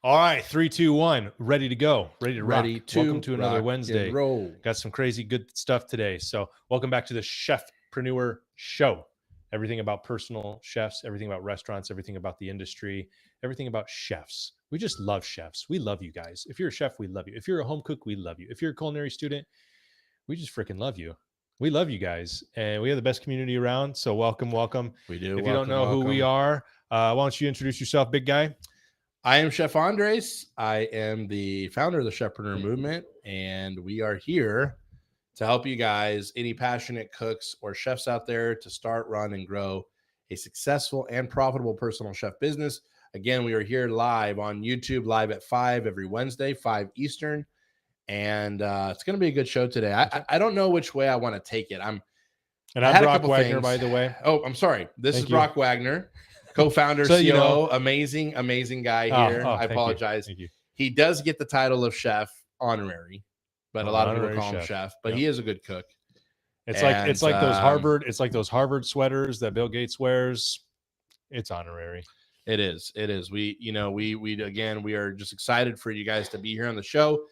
All right, 3, 2, 1, ready to go, ready to rock. Ready to Welcome to another rock Wednesday. and roll. Got some crazy good stuff today. So, welcome back to the Chefpreneur Show. Everything about personal chefs, everything about restaurants, everything about the industry, everything about chefs. We just love chefs. We love you guys. If you're a chef, we love you. If you're a home cook, we love you. If you're a culinary student, we just freaking love you. We love you guys, and we have the best community around. So, welcome, welcome. We do. If you don't know who we are, why don't you introduce yourself, big guy? I am Chef Andres. I am the founder of the Chefpreneur movement, and we are here to help you guys, any passionate cooks or chefs out there, to start, run, and grow a successful and profitable personal chef business. Again, we are here live on YouTube, live at 5 every Wednesday, 5 Eastern, and it's going to be a good show today. I don't know which way I want to take it. I'm Brock Wagner, by the way. Oh, I'm sorry. This is Brock Wagner, co-founder, So, CEO, amazing guy here. I apologize. Thank you. He does get the title of chef honorary, but a lot of people call him chef. But he is a good cook. It's like those Harvard sweaters that Bill Gates wears. It's honorary. It is. We are just excited for you guys to be here on the show.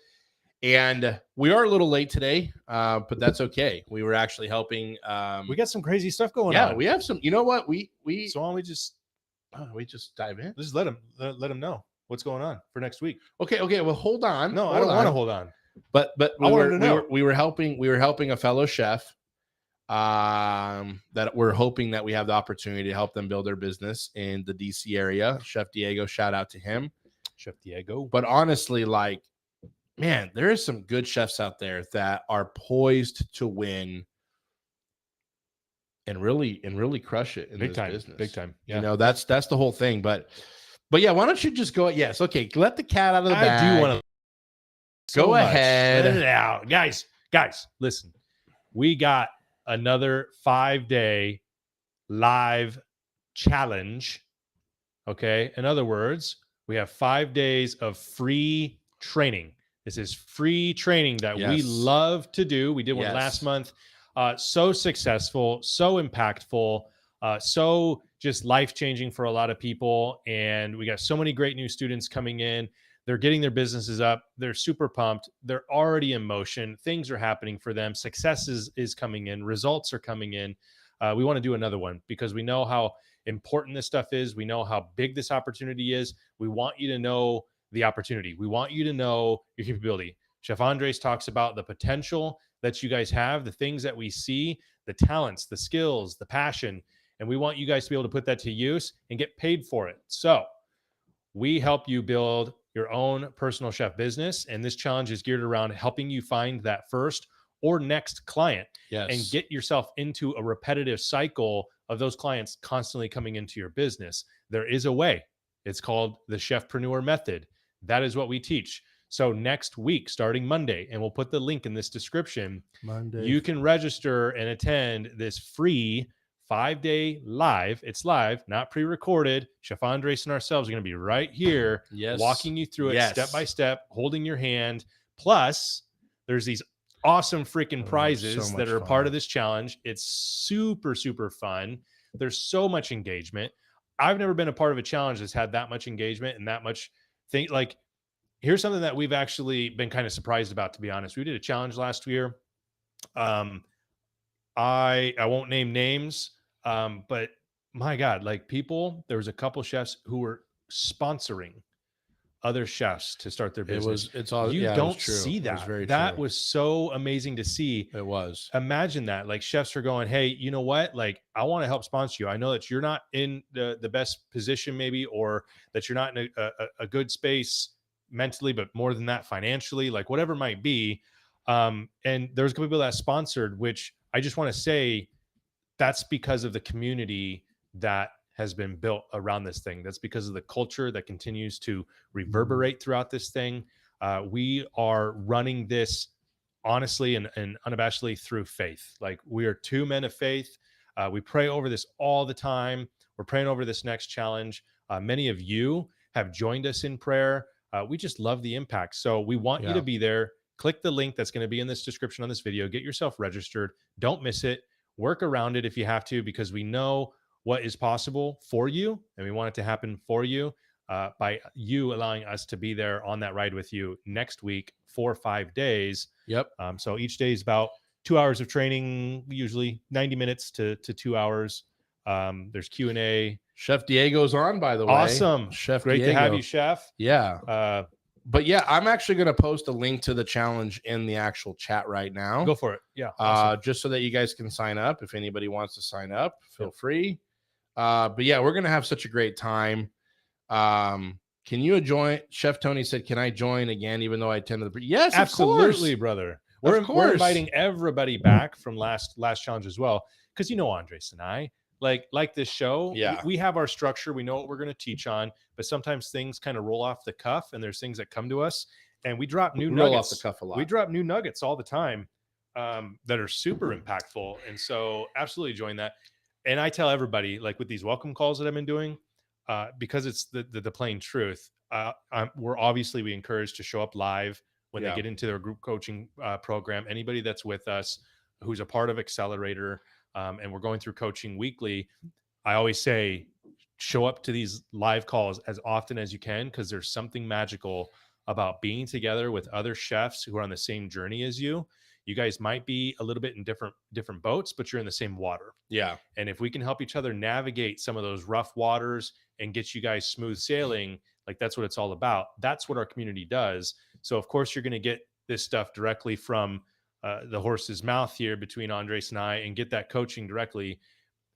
And we are a little late today, but that's okay. We were actually helping. We got some crazy stuff going on. Yeah, we have some. You know what? So why don't we just dive in? Just let them know what's going on for next week. Okay. Well, hold on. No, I don't want to hold on. But we were helping a fellow chef that we're hoping that we have the opportunity to help them build their business in the DC area. Chef Diego, shout out to him. Chef Diego. But honestly, like, man, there is some good chefs out there that are poised to win and really crush it in this business. Big time. Yeah. You know, that's the whole thing. But yeah, why don't you just go? Yes, okay. Let the cat out of the bag. I do want to go ahead. Let it out. Guys, listen. We got another 5-day live challenge. Okay. In other words, we have 5 days of free training. This is free training that we love to do. We did one last month. So successful, so impactful, so just life-changing for a lot of people. And we got so many great new students coming in. They're getting their businesses up. They're super pumped. They're already in motion. Things are happening for them. Success is coming in. Results are coming in. We want to do another one because we know how important this stuff is. We know how big this opportunity is. We want you to know the opportunity. We want you to know your capability. Chef Andres talks about the potential that you guys have, the things that we see, the talents, the skills, the passion, and we want you guys to be able to put that to use and get paid for it. So we help you build your own personal chef business, and this challenge is geared around helping you find that first or next client and get yourself into a repetitive cycle of those clients constantly coming into your business. There is a way. It's called the Chefpreneur method. That is what we teach. So next week, starting Monday, and we'll put the link in this description, you can register and attend this free 5-day live. It's live, not pre-recorded. Chef Andres and ourselves are going to be right here walking you through it step by step, holding your hand. Plus, there's these awesome freaking prizes that are part of this challenge. It's super, super fun. There's so much engagement. I've never been a part of a challenge that's had that much engagement and that much thing. Like, here's something that we've actually been kind of surprised about, to be honest. We did a challenge last year. I won't name names, but my God, like people, there was a couple chefs who were sponsoring other chefs to start their business. You don't see that. That was so amazing to see. It was. Imagine that. Like chefs are going, hey, you know what? Like, I want to help sponsor you. I know that you're not in the best position maybe, or that you're not in a good space mentally, but more than that, financially, like whatever it might be. And there's people that sponsored, which I just want to say that's because of the community that has been built around this thing. That's because of the culture that continues to reverberate throughout this thing. We are running this honestly and unabashedly through faith. Like, we are two men of faith. We pray over this all the time. We're praying over this next challenge. Many of you have joined us in prayer. We just love the impact. So we want you to be there. Click the link that's going to be in this description on this video. Get yourself registered. Don't miss it. Work around it if you have to, because we know what is possible for you and we want it to happen for you. by you allowing us to be there on that ride with you next week for 5 days. Yep. So each day is about 2 hours of training, usually 90 minutes to 2 hours. There's Q&A. Chef Diego's on, by the way. Awesome. Chef Great Diego. to have you, Chef. Yeah. But yeah, I'm actually going to post a link to the challenge in the actual chat right now. Go for it. Yeah. Awesome. Just so that you guys can sign up. If anybody wants to sign up, feel free. But yeah, we're going to have such a great time. Can you join? Chef Tony said, can I join again, even though I attended the, yes, absolutely, brother. We're inviting everybody back from last challenge as well. Cause Andres and I, like this show, we have our structure. We know what we're going to teach on, but sometimes things kind of roll off the cuff and there's things that come to us and we drop new nuggets. Roll off the cuff a lot. We drop new nuggets all the time that are super impactful. And so absolutely join that. And I tell everybody, like with these welcome calls that I've been doing, because it's the plain truth. We encourage to show up live when they get into their group coaching program. Anybody that's with us, who's a part of Accelerator, and we're going through coaching weekly, I always say, show up to these live calls as often as you can, because there's something magical about being together with other chefs who are on the same journey as you. You guys might be a little bit in different boats, but you're in the same water. Yeah. And if we can help each other navigate some of those rough waters and get you guys smooth sailing, like that's what it's all about. That's what our community does. So of course you're going to get this stuff directly from the horse's mouth here between Andres and I, and get that coaching directly.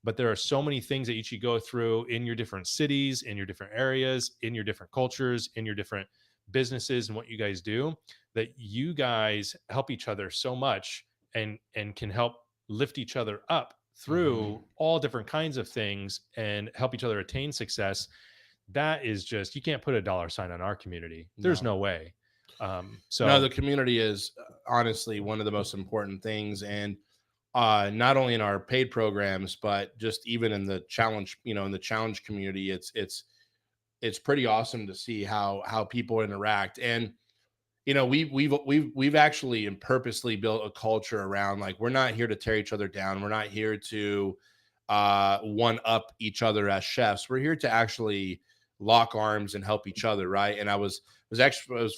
But there are so many things that you should go through in your different cities, in your different areas, in your different cultures, in your different businesses and what you guys do, that you guys help each other so much and can help lift each other up through all different kinds of things and help each other attain success. That is just, you can't put a dollar sign on our community. There's no way. So the community is honestly one of the most important things. And not only in our paid programs, but just even in the challenge, in the challenge community, it's pretty awesome to see how people interact. And we've actually and purposely built a culture around, like, we're not here to tear each other down. We're not here to one up each other as chefs. We're here to actually lock arms and help each other, right? And it was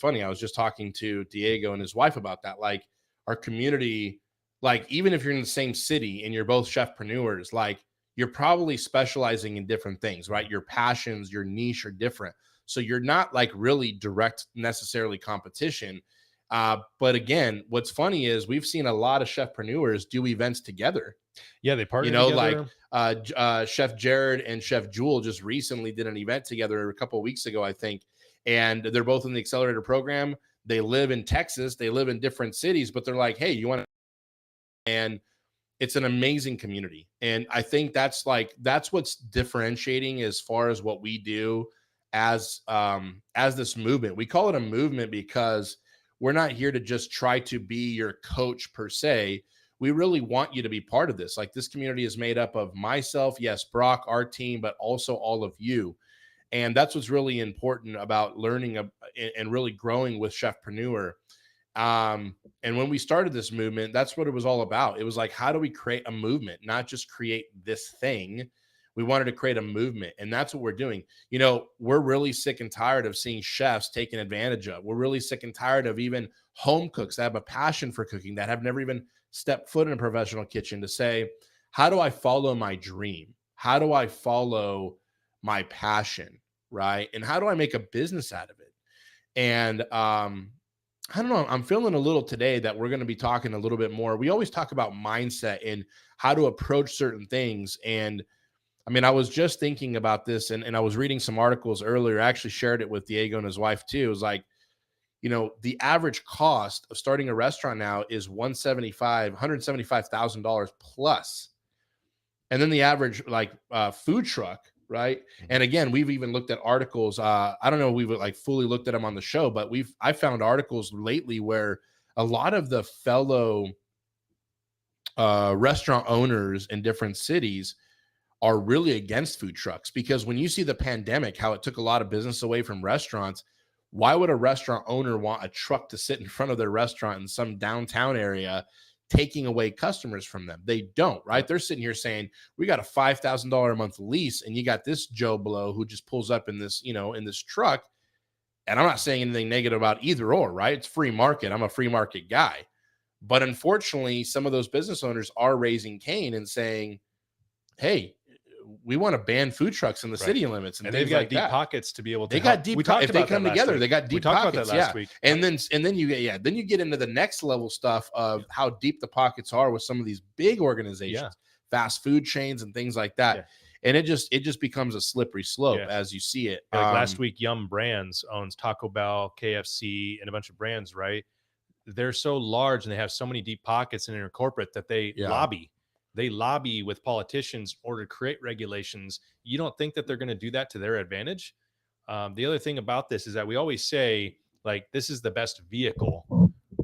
funny. I was just talking to Diego and his wife about that. Like, our community, like, even if you're in the same city and you're both chefpreneurs, like, you're probably specializing in different things, right? Your passions, your niche are different. So you're not like really direct necessarily competition. But again, what's funny is we've seen a lot of chefpreneurs do events together. Yeah, they partner together. Like Chef Jared and Chef Jewel just recently did an event together a couple of weeks ago, I think. And they're both in the Accelerator program. They live in Texas. They live in different cities, but they're like, hey, you want to? And it's an amazing community. And I think that's what's differentiating as far as what we do as this movement. We call it a movement because we're not here to just try to be your coach per se. We really want you to be part of this. Like, this community is made up of myself, yes, Brock, our team, but also all of you. And that's what's really important about learning and really growing with Chefpreneur. And when we started this movement, that's what it was all about. It was like, how do we create a movement, not just create this thing? We wanted to create a movement, and that's what we're doing. We're really sick and tired of seeing chefs taken advantage of. We're really sick and tired of even home cooks that have a passion for cooking, that have never even stepped foot in a professional kitchen, to say, how do I follow my dream? How do I follow my passion, right? And how do I make a business out of it? And I don't know, I'm feeling a little today that we're going to be talking a little bit more. We always talk about mindset and how to approach certain things. And I mean, I was just thinking about this, and I was reading some articles earlier. I actually shared it with Diego and his wife too. It was like, the average cost of starting a restaurant now is $175,000 plus. And then the average food truck, right? And again, we've even looked at articles. I don't know if we've like fully looked at them on the show, but I found articles lately where a lot of the fellow restaurant owners in different cities are really against food trucks, because when you see the pandemic, how it took a lot of business away from restaurants, why would a restaurant owner want a truck to sit in front of their restaurant in some downtown area taking away customers from them. They don't, right? They're sitting here saying, we got a $5,000 a month lease, and you got this Joe Blow who just pulls up in this, in this truck. And I'm not saying anything negative about either or, right? It's free market. I'm a free market guy. But unfortunately, some of those business owners are raising Cain and saying, hey, we want to ban food trucks in the city limits, and they've got like deep that. pockets to be able to. They got deep. We talked if about they come together, week. They got deep pockets. About that last week. And then you get then you get into the next level stuff of how deep the pockets are with some of these big organizations, fast food chains, and things like that. And it just becomes a slippery slope as you see it. Like last week, Yum Brands owns Taco Bell, KFC, and a bunch of brands. Right? They're so large and they have so many deep pockets in their corporate that they lobby. They lobby with politicians in order to create regulations. You don't think that they're going to do that to their advantage? The other thing about this is that we always say, like, this is the best vehicle,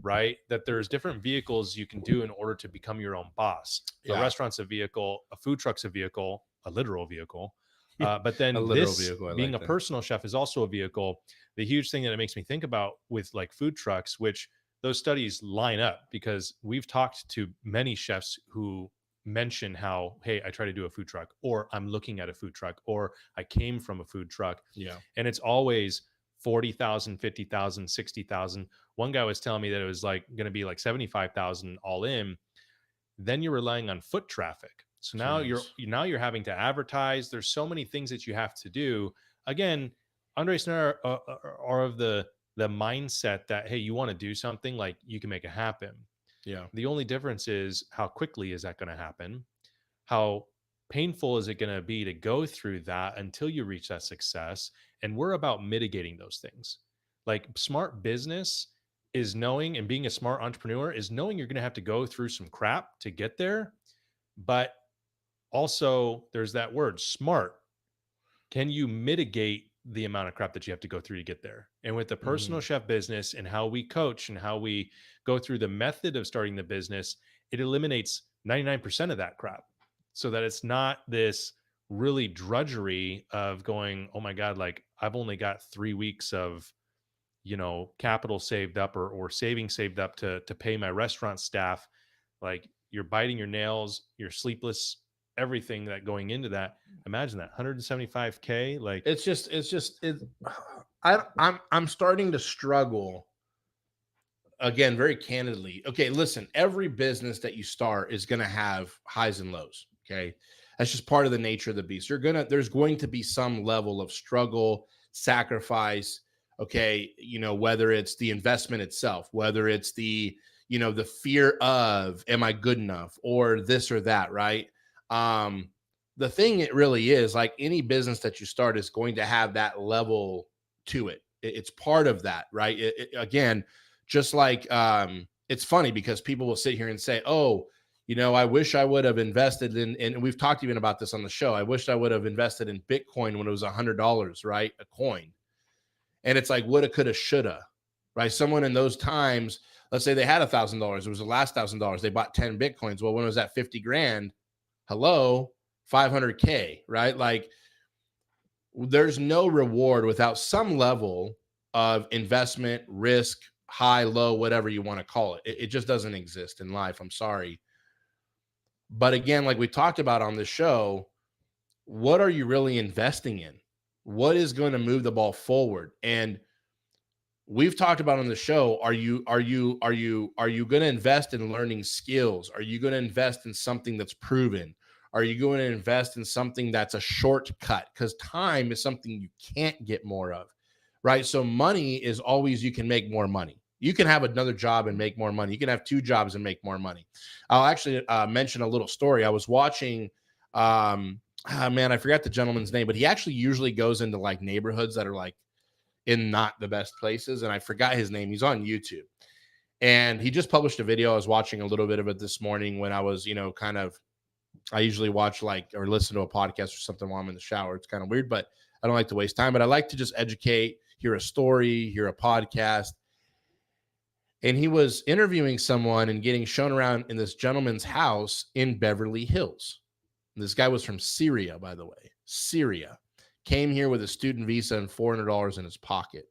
right? That there's different vehicles you can do in order to become your own boss. A restaurant's a vehicle, a food truck's a vehicle, a literal vehicle. But then this being a personal chef is also a vehicle. The huge thing that it makes me think about with like food trucks, which those studies line up because we've talked to many chefs who mention how, hey, I try to do a food truck, or I'm looking at a food truck, or I came from a food truck. And it's always 40,000, 50,000, 60,000. One guy was telling me that it was like going to be like 75,000 all in. Then you're relying on foot traffic. So now you're having to advertise. There's so many things that you have to do. Again, Andres and I are of the mindset that, hey, you want to do something, like you can make it happen. The only difference is how quickly is that going to happen? How painful is it going to be to go through that until you reach that success? And we're about mitigating those things. Like smart business is knowing, and being a smart entrepreneur is knowing you're going to have to go through some crap to get there. But also there's that word smart. Can you mitigate the amount of crap that you have to go through to get there? And with the personal chef business and how we coach and how we go through the method of starting the business, it eliminates 99% of that crap, so that it's not this really drudgery of going, oh my God, like I've only got 3 weeks of, capital saved up or savings saved up to pay my restaurant staff. Like you're biting your nails, you're sleepless, everything that going into that. Imagine that $175K. Like I'm starting to struggle again, very candidly. Okay, listen, every business that you start is going to have highs and lows. Okay, that's just part of the nature of the beast. There's going to be some level of struggle, sacrifice. Okay, whether it's the investment itself, whether it's the the fear of, am I good enough, or this or that, right? The thing it really is, like any business that you start is going to have that level to it. It's part of that, right? Again, just like it's funny because people will sit here and say, oh, I wish I would have invested in, and we've talked even about this on the show. I wish I would have invested in Bitcoin when it was $100, right? A coin. And it's like, woulda, coulda, shoulda, right? Someone in those times, let's say they had $1,000. It was the last $1,000. They bought 10 Bitcoins. Well, when it was at 50 grand, hello, 500K, right? Like there's no reward without some level of investment, risk, high, low, whatever you want to call it. It just doesn't exist in life. I'm sorry. But again, like we talked about on the show, what are you really investing in? What is going to move the ball forward? And we've talked about on the show, are you going to invest in learning skills? Are you going to invest in something that's proven? Are you going to invest in something that's a shortcut? Because time is something you can't get more of, right? So money is always, you can make more money. You can have another job and make more money. You can have 2 jobs and make more money. I'll actually mention a little story. I was watching, I forgot the gentleman's name, but he actually usually goes into like neighborhoods that are like in not the best places. And I forgot his name. He's on YouTube. And he just published a video. I was watching a little bit of it this morning when I was, I usually watch or listen to a podcast or something while I'm in the shower. It's kind of weird, but I don't like to waste time. But I like to just educate, hear a story, hear a podcast. And he was interviewing someone and getting shown around in this gentleman's house in Beverly Hills. And this guy was from Syria, by the way. Syria. Came here with a student visa and $400 in his pocket.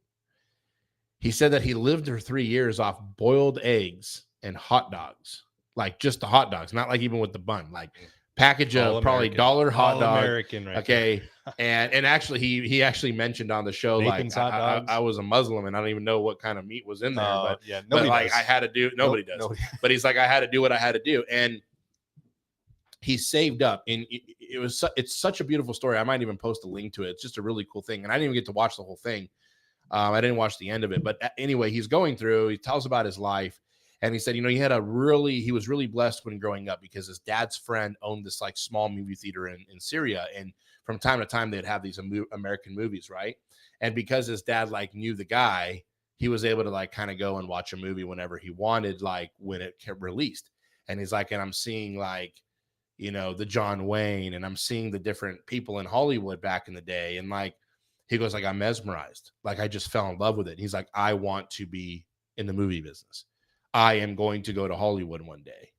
He said that he lived for 3 years off boiled eggs and hot dogs. like just the hot dogs, not like even with the bun, like package All of probably American. $1 hot All dog. American, right? Okay. And actually he actually mentioned on the show, Nathan's like hot dogs. I was a Muslim and I don't even know what kind of meat was in there, but yeah, but nobody like does. I had to do, nobody does. Nobody. But he's like, I had to do what I had to do. And he saved up, and it's such a beautiful story. I might even post a link to it. It's just a really cool thing. And I didn't even get to watch the whole thing. I didn't watch the end of it, but anyway, he's going through, he tells about his life. And he said, he was really blessed when growing up because his dad's friend owned this like small movie theater in Syria. And from time to time, they'd have these American movies, right? And because his dad like knew the guy, he was able to like kind of go and watch a movie whenever he wanted, like when it released. And he's like, and I'm seeing like, the John Wayne, and I'm seeing the different people in Hollywood back in the day. And like, he goes like, I'm mesmerized. Like, I just fell in love with it. He's like, I want to be in the movie business. I am going to go to Hollywood one day.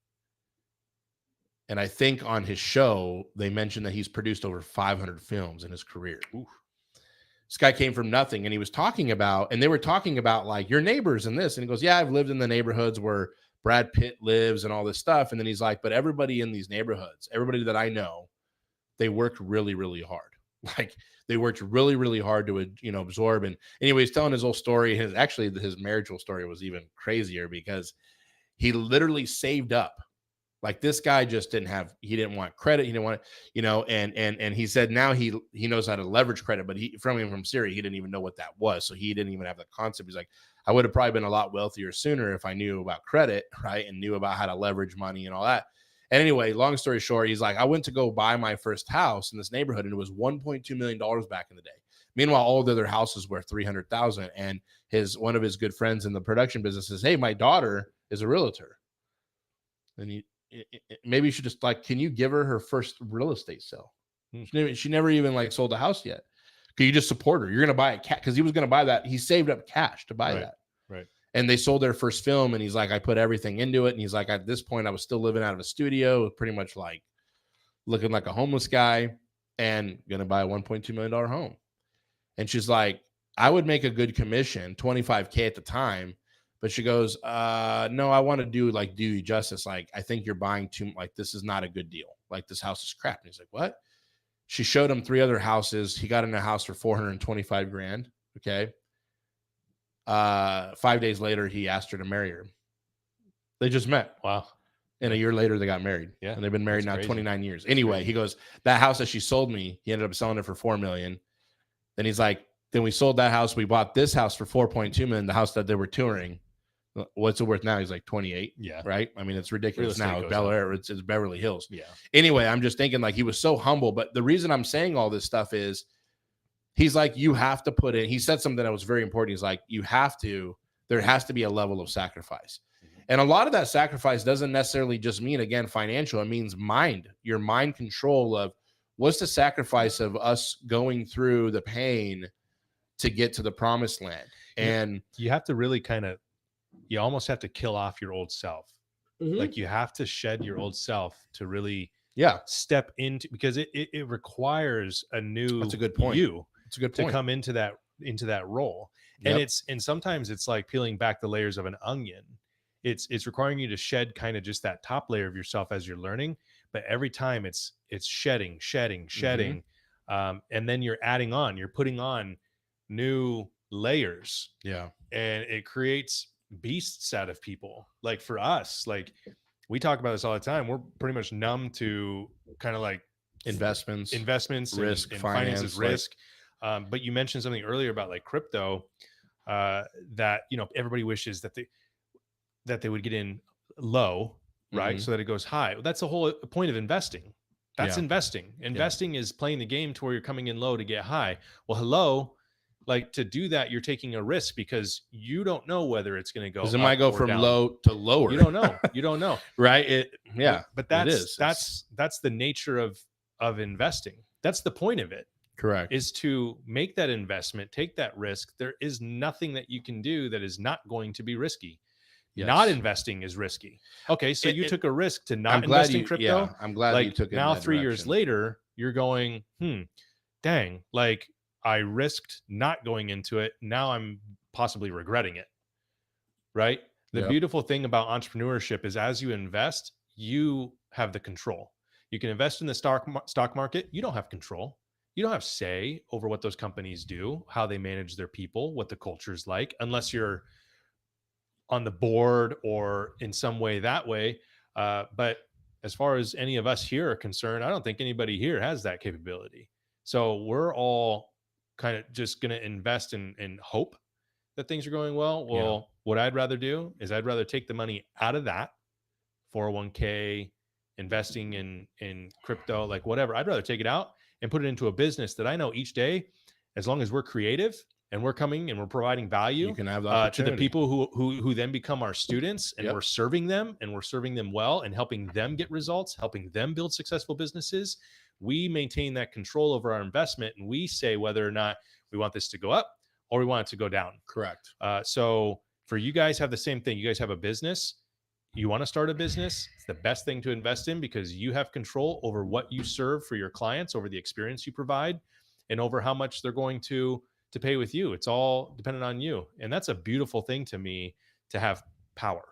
And I think on his show, they mentioned that he's produced over 500 films in his career. Ooh. This guy came from nothing, and he was talking about, and they were talking about like your neighbors and this. And he goes, yeah, I've lived in the neighborhoods where Brad Pitt lives and all this stuff. And then he's like, but everybody in these neighborhoods, everybody that I know, they worked really, really hard. Like they worked really, really hard to, absorb. And anyway, he's telling his whole story. His marital story was even crazier because he literally saved up. Like this guy just he didn't want credit. He didn't want, and he said now he knows how to leverage credit, but from Syria, he didn't even know what that was. So he didn't even have the concept. He's like, I would have probably been a lot wealthier sooner if I knew about credit, right? And knew about how to leverage money and all that. And anyway, long story short, he's like, I went to go buy my first house in this neighborhood, and it was $1.2 million back in the day. Meanwhile, all the other houses were $300,000. And one of his good friends in the production business says, hey, my daughter is a realtor. And maybe you should just like, can you give her first real estate sale? She never even like sold a house yet. Can you just support her? You're going to buy it because he was going to buy that. He saved up cash to buy that. Right. And they sold their first film, and he's like, I put everything into it. And he's like, at this point, I was still living out of a studio, pretty much like looking like a homeless guy, and going to buy a $1.2 million home. And she's like, I would make a good commission, $25K at the time. But she goes, no, I want to do you justice. Like, I think you're buying too, like, this is not a good deal. Like, this house is crap. And he's like, what? She showed him 3 other houses. He got in a house for $425,000. Okay. 5 days later, he asked her to marry her. They just met. Wow. And a year later, they got married. Yeah. And they've been married now 29 years. Anyway, he goes, that house that she sold me, he ended up selling it for $4 million. Then he's like, then we sold that house. We bought this house for $4.2 million, the house that they were touring. What's it worth now? He's like 28. Yeah. Right. I mean, it's ridiculous now. It's Beverly Hills. Yeah. Anyway, I'm just thinking like he was so humble. But the reason I'm saying all this stuff is he's like, you have to put in. He said something that was very important. He's like, there has to be a level of sacrifice. Mm-hmm. And a lot of that sacrifice doesn't necessarily just mean, again, financial. It means your mind control of what's the sacrifice of us going through the pain to get to the promised land. And you have to really you almost have to kill off your old self. Mm-hmm. Like you have to shed your old self to really step into, because it requires a new That's a good point. It's a good point to come into that role. Yep. And sometimes it's like peeling back the layers of an onion. It's requiring you to shed kind of just that top layer of yourself as you're learning, but every time it's shedding. Mm-hmm. And then you're putting on new layers. Yeah. And it creates beasts out of people. Like for us, like we talk about this all the time. We're pretty much numb to kind of like investments, risk, and finances, risk. But you mentioned something earlier about like crypto, that, everybody wishes that they would get in low, right? Mm-hmm. So that it goes high. That's the whole point of investing. That's investing. Investing is playing the game to where you're coming in low to get high. Well, hello. Like to do that, you're taking a risk because you don't know whether it's going to go. Because it might go from down. Low to lower. You don't know. Right. But that's the nature of investing. That's the point of it. Correct. Is to make that investment, take that risk. There is nothing that you can do that is not going to be risky. Yes. Not investing is risky. Okay. So you took a risk to not invest in crypto. Yeah, I'm glad you took it. Now, 3 years later, you're going, dang, like, I risked not going into it. Now I'm possibly regretting it. Right. The Yep. beautiful thing about entrepreneurship is as you invest, you have the control. You can invest in the stock market. You don't have control. You don't have say over what those companies do, how they manage their people, what the culture is like, unless you're on the board or in some way that way. But as far as any of us here are concerned, I don't think anybody here has that capability. So we're all kind of just going to invest in hope that things are going well. Yeah. Well, what I'd rather do is I'd rather take the money out of that 401k, investing in crypto, like whatever. I'd rather take it out and put it into a business that I know each day, as long as we're creative and we're coming and we're providing value You can have the to the opportunity. people who then become our students, and Yep. we're serving them and we're serving them well and helping them get results, helping them build successful businesses. We maintain that control over our investment, and we say whether or not we want this to go up or we want it to go down. Correct. So for you guys have the same thing. You guys have a business. You want to start a business. It's the best thing to invest in because you have control over what you serve for your clients, over the experience you provide, and over how much they're going to pay with you. It's all dependent on you. And that's a beautiful thing to me, to have power.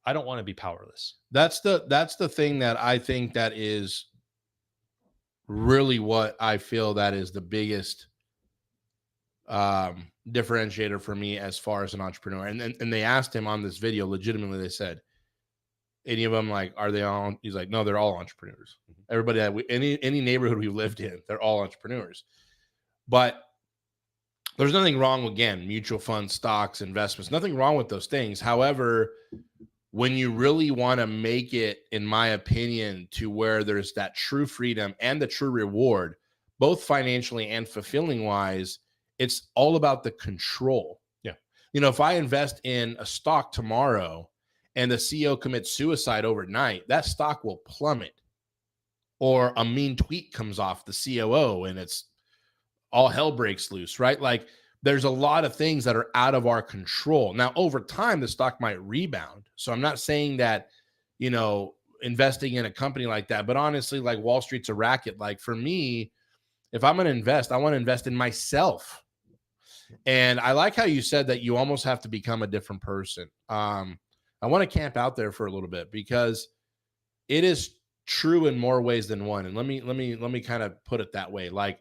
I don't want to be powerless. That's the thing that I think that is really what I feel that is the biggest differentiator for me as far as an entrepreneur. And they asked him on this video, legitimately, they said, any of them, like, are they all? He's like, no, they're all entrepreneurs. Everybody that any neighborhood we've lived in, they're all entrepreneurs. But there's nothing wrong with, again, mutual funds, stocks, investments, nothing wrong with those things. However, when you really want to make it, in my opinion, to where there's that true freedom and the true reward, both financially and fulfilling wise, it's all about the control. Yeah. You know, if I invest in a stock tomorrow and the CEO commits suicide overnight, that stock will plummet. Or a mean tweet comes off the COO and it's all hell breaks loose, right? Like, there's a lot of things that are out of our control. Now, over time, the stock might rebound. So I'm not saying that, you know, investing in a company like that, but honestly, like, Wall Street's a racket. Like, for me, if I'm going to invest, I want to invest in myself. And I like how you said that you almost have to become a different person. I want to camp out there for a little bit because it is true in more ways than one. And let me kind of put it that way. Like,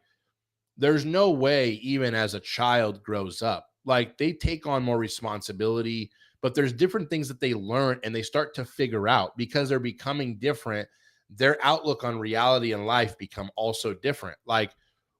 there's no way, even as a child grows up, like, they take on more responsibility, but there's different things that they learn and they start to figure out because they're becoming different. Their outlook on reality and life become also different. Like,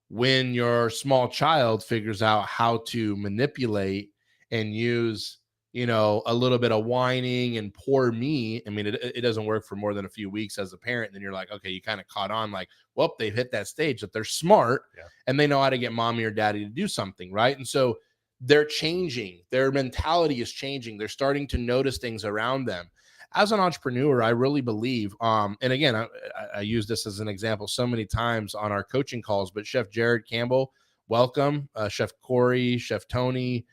when your small child figures out how to manipulate and use, you know, a little bit of whining and poor me. I mean, it doesn't work for more than a few weeks as a parent. Then you're like, okay, you kind of caught on, like, well, they've hit that stage that they're smart and they know how to get mommy or daddy to do something, right? And so they're changing. Their mentality is changing. They're starting to notice things around them. As an entrepreneur, I really believe, and again, I use this as an example so many times on our coaching calls, but Chef Jared Campbell, welcome. Chef Corey, Chef Tony,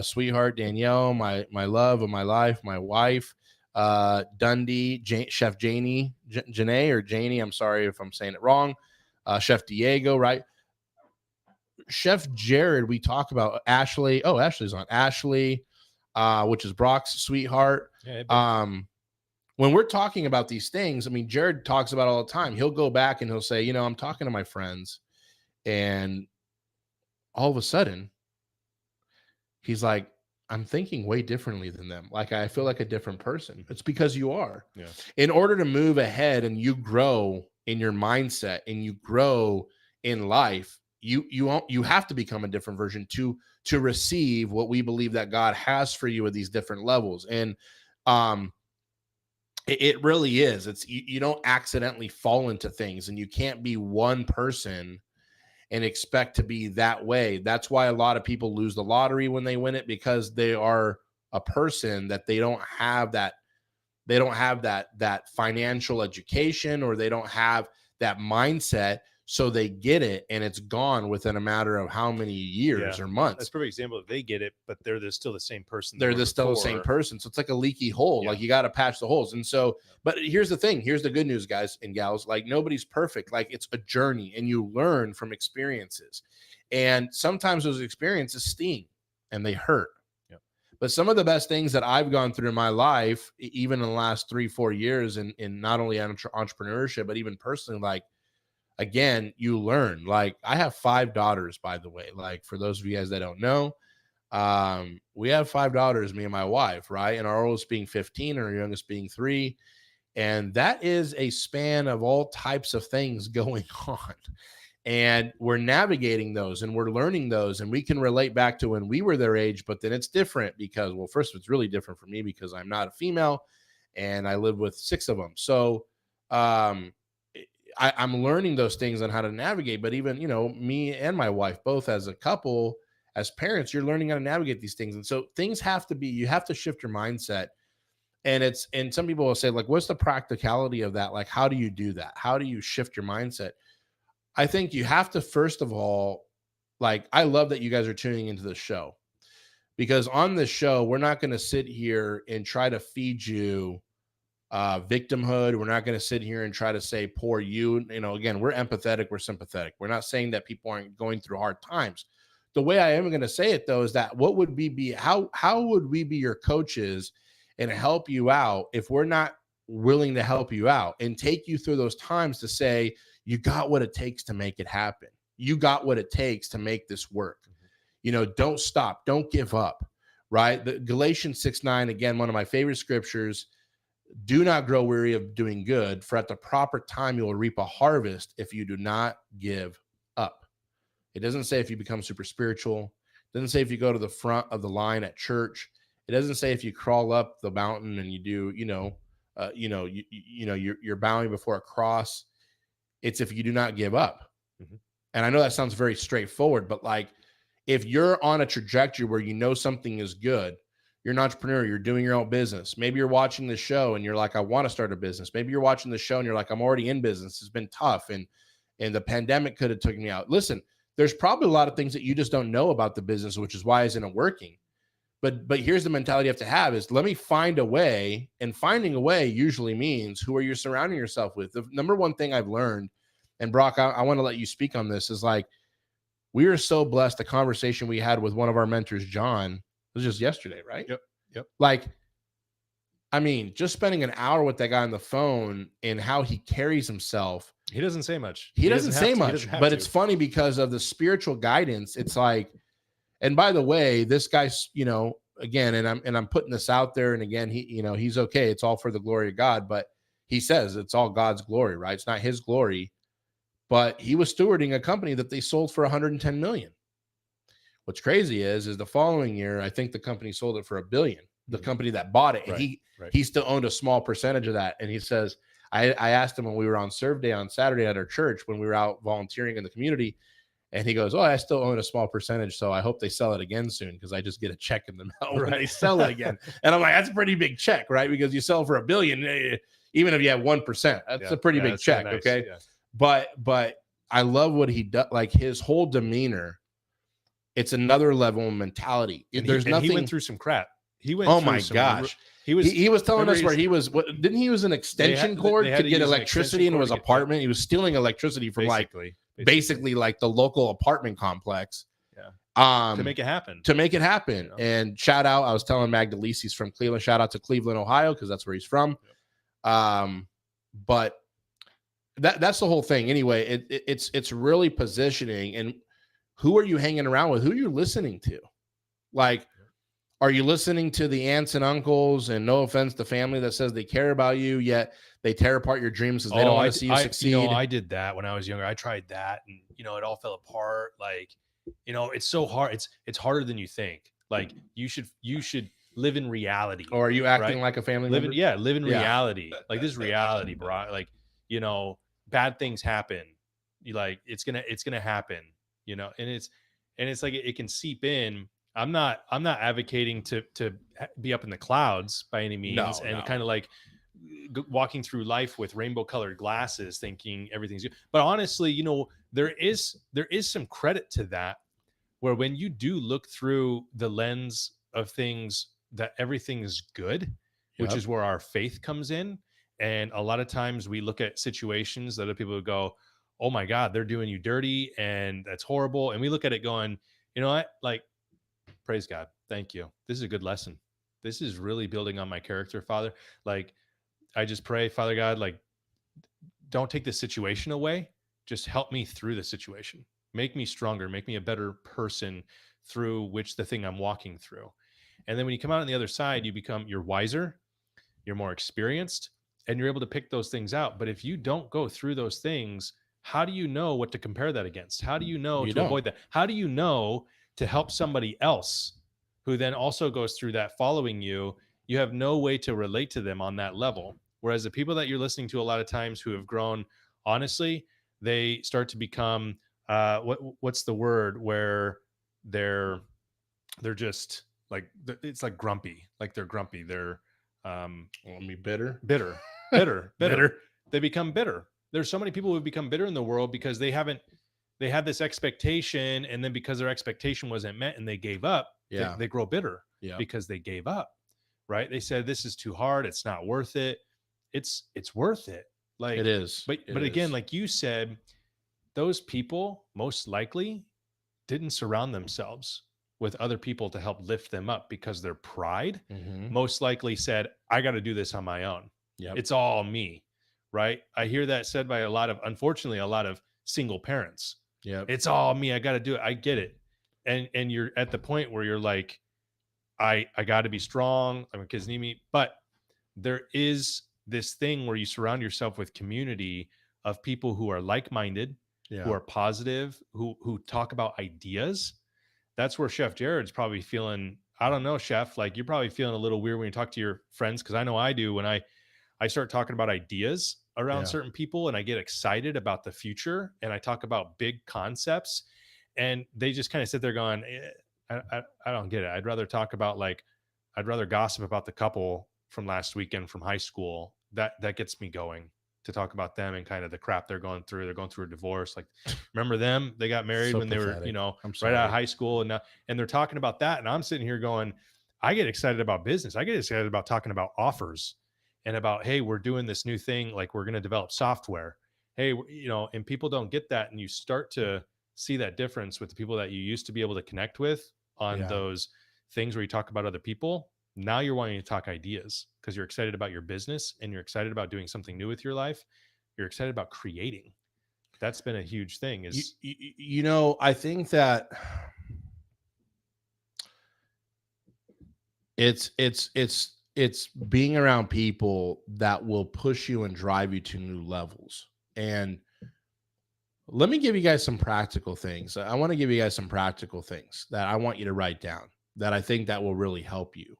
sweetheart Danielle, my love of my life, my wife, Dundee, Chef Janie, Janae or Janie, I'm sorry if I'm saying it wrong, Chef Diego, right? Chef Jared, we talk about Ashley. Oh, Ashley's on. Ashley, which is Brock's sweetheart. When we're talking about these things, I mean, Jared talks about it all the time. He'll go back and he'll say, you know, I'm talking to my friends, and all of a sudden, he's like, I'm thinking way differently than them. Like, I feel like a different person. It's because you are. Yeah. In order to move ahead and you grow in your mindset and you grow in life, you have to become a different version to receive what we believe that God has for you at these different levels. And it really is. It's you don't accidentally fall into things, and you can't be one person and expect to be that way. That's why a lot of people lose the lottery when they win it, because they are a person that they don't have that financial education, or they don't have that mindset. So they get it and it's gone within a matter of how many years or months. That's a perfect example. If they get it, but they're still the same person. They're still the same person. So it's like a leaky hole. Like, you got to patch the holes. And so, but here's the thing. Here's the good news, guys and gals. Like, nobody's perfect. Like, it's a journey and you learn from experiences. And sometimes those experiences sting and they hurt. But some of the best things that I've gone through in my life, even in the last 3-4 years in not only entrepreneurship, but even personally, like, again, you learn. Like, I have 5 daughters, by the way. Like, for those of you guys that don't know, we have 5 daughters, me and my wife, right? And our oldest being 15 and our youngest being 3. And that is a span of all types of things going on. And we're navigating those and we're learning those, and we can relate back to when we were their age. But then it's different because, well, first, it's really different for me because I'm not a female and I live with 6 of them. So I'm learning those things on how to navigate. But even, me and my wife, both as a couple, as parents, you're learning how to navigate these things. And so things have to be, you have to shift your mindset. And some people will say, like, what's the practicality of that? Like, how do you do that? How do you shift your mindset? I think you have to, first of all, like, I love that you guys are tuning into the show, because on this show, we're not going to sit here and try to feed you victimhood. We're not going to sit here and try to say, poor you. Again, we're empathetic. We're sympathetic. We're not saying that people aren't going through hard times. The way I am going to say it, though, is that what would we be, how would we be your coaches and help you out if we're not willing to help you out and take you through those times to say, you got what it takes to make it happen. You got what it takes to make this work. Don't stop. Don't give up, right? The Galatians 6:9, again, one of my favorite scriptures. Do not grow weary of doing good, for at the proper time you will reap a harvest if you do not give up. It doesn't say if you become super spiritual. It doesn't say if you go to the front of the line at church. It doesn't say if you crawl up the mountain and you do, you're bowing before a cross. It's if you do not give up. Mm-hmm. And I know that sounds very straightforward, but like, if you're on a trajectory where something is good, you're an entrepreneur, you're doing your own business. Maybe you're watching the show and you're like, I want to start a business. Maybe you're watching the show and you're like, I'm already in business. It's been tough. And the pandemic could have taken me out. Listen, there's probably a lot of things that you just don't know about the business, which is why isn't it working. But here's the mentality you have to have is, let me find a way. And finding a way usually means, who are you surrounding yourself with? The number one thing I've learned, and Brock, I want to let you speak on this, is like, we are so blessed. The conversation we had with one of our mentors, John, was just yesterday, right? Yep. Like, I mean, just spending an hour with that guy on the phone and how he carries himself. He doesn't say much. He doesn't say much, but it's funny because of the spiritual guidance. It's like, and by the way, this guy's, again, and I'm putting this out there. And again, he's okay. It's all for the glory of God, but he says it's all God's glory, right? It's not his glory, but he was stewarding a company that they sold for 110 million. What's crazy is the following year, I think the company sold it for $1 billion, the company that bought it. And he still owned a small percentage of that. And he says, I asked him when we were on Serve Day on Saturday at our church, when we were out volunteering in the community, and he goes, I still own a small percentage, so I hope they sell it again soon, because I just get a check in the mail when they sell it again. And I'm like, that's a pretty big check, right? Because you sell for $1 billion, even if you have 1%, that's a pretty big check, nice. Okay? Yeah. But I love what he does, like his whole demeanor. It's another level of mentality. There's nothing. He went through some crap. He went. Oh my gosh! He was telling us where he was. Didn't he use an extension cord to get electricity into his apartment? He was stealing electricity from basically like the local apartment complex. Yeah. To make it happen. And shout out, I was telling Magdalise, he's from Cleveland. Shout out to Cleveland, Ohio, because that's where he's from. But that's the whole thing. Anyway, it's really positioning, and who are you hanging around with? Who are you listening to? Like, are you listening to the aunts and uncles, and no offense to family, that says they care about you, yet they tear apart your dreams because they don't want to see you succeed? I did that when I was younger. I tried that, and it all fell apart. Like, it's so hard. It's harder than you think. Like, you should live in reality. Or are you acting like a family member? Live in reality. Like, this is reality, bro. Like, bad things happen. It's gonna happen. And it's like it can seep in. I'm not advocating to be up in the clouds by any means, kind of like walking through life with rainbow colored glasses, thinking everything's good. But honestly, there is some credit to that, where when you do look through the lens of things, that everything is good, which is where our faith comes in. And a lot of times we look at situations that other people would go, oh my God, they're doing you dirty and that's horrible. And we look at it going, you know what? Like, Praise God. Thank you. This is a good lesson. This is really building on my character, Father. Like, I just pray, Father God, like, don't take the situation away. Just help me through the situation. Make me stronger. Make me a better person through which the thing I'm walking through. And then when you come out on the other side, you're wiser, you're more experienced, and you're able to pick those things out. But if you don't go through those things, how do you know what to compare that against? How do you know You to don't. avoid that? How do you know to help somebody else who then also goes through that following you? You have no way to relate to them on that level. Whereas the people that you're listening to a lot of times who have grown, honestly, they start to become what's the word where they're just like, it's like grumpy, like they're grumpy, they're Want me bitter? bitter. Bitter. They become bitter. There's so many people who have become bitter in the world because they had this expectation, and then because their expectation wasn't met and they gave up, Yeah. they grow bitter Yeah. because they gave up, right? They said, this is too hard, it's not worth it. It's worth it. Like, It is. But again, like you said, those people most likely didn't surround themselves with other people to help lift them up, because their pride most likely said, I got to do this on my own. Yep. It's all me, right? I hear that said by unfortunately, a lot of single parents. Yeah. It's all me. I got to do it. I get it. And you're at the point where you're like, I got to be strong. I'm kids need me. But there is this thing where you surround yourself with community of people who are like-minded, who are positive, who talk about ideas. That's where Chef Jared's probably feeling, I don't know, Chef, like you're probably feeling a little weird when you talk to your friends. Cause I know I do when I start talking about ideas around certain people, and I get excited about the future, and I talk about big concepts, and they just kind of sit there going, I don't get it. I'd rather gossip about the couple from last weekend from high school. That gets me going, to talk about them and kind of the crap they're going through. They're going through a divorce. Like, remember them? They got married when they were, right out of high school, and they're talking about that. And I'm sitting here going, I get excited about business. I get excited about talking about offers and about, hey, we're doing this new thing. Like, we're going to develop software. Hey, and people don't get that. And you start to see that difference with the people that you used to be able to connect with on those things where you talk about other people. Now you're wanting to talk ideas because you're excited about your business, and you're excited about doing something new with your life. You're excited about creating. That's been a huge thing. Is I think that it's being around people that will push you and drive you to new levels. And let me give you guys some practical things. I want to give you guys some practical things that I want you to write down that I think that will really help you.